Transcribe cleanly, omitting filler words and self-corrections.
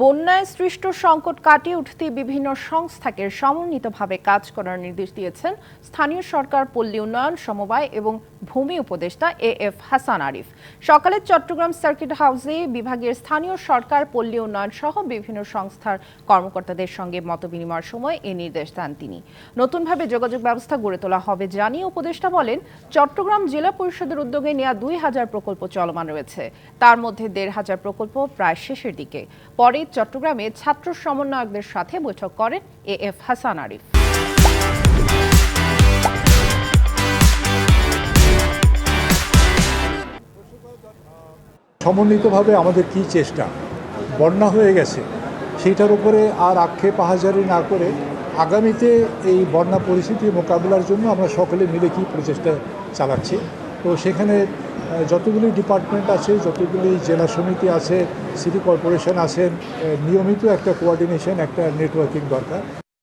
বন্যায় সৃষ্ট সংকট কাটিয়ে উঠতে বিভিন্ন সংস্থাকে সমন্বিতভাবে কাজ করার নির্দেশ দিয়েছেন স্থানীয় সরকার, পল্লী উন্নয়ন, সমবায় এবং ভূমি উপদেষ্টা এএফ হাসান আরিফ। সকালে চট্টগ্রাম সার্কিট হাউসে বিভাগের স্থানীয় সরকার, পল্লী উন্নয়ন সহ বিভিন্ন সংস্থার কর্মকর্তাদের সঙ্গে মতবিনিময়ের সময় এ নির্দেশ দেন তিনি। নতুনভাবে যোগাযোগ ব্যবস্থা গড়ে তোলা হবে জানিয়ে উপদেষ্টা বলেন, চট্টগ্রাম জেলা পরিষদের উদ্যোগে নেওয়া ২,০০০ প্রকল্প চলমান রয়েছে। তার মধ্যে ১,৫০০ প্রকল্প প্রায় শেষের দিকে। পরে চট্টগ্রামে ছাত্র সমন্বয়কদের সাথে বৈঠক করেন এএফ হাসান আরিফ। সমন্বিতভাবে আমাদের কি চেষ্টা, বন্যা হয়ে গেছে সেইটার উপরে আর আক্ষেপ আহাজারি না করে আগামীতে এই বন্যা পরিস্থিতি মোকাবিলার জন্য আমরা সকলে মিলে কি প্রচেষ্টা চালাচ্ছি। তো সেখানে যতগুলি ডিপার্টমেন্ট আছে, যতগুলি জেলা সমিতি আছে, সিটি কর্পোরেশন আছেন, নিয়মিত একটা কোঅর্ডিনেশন, একটা নেটওয়ার্কিং দরকার।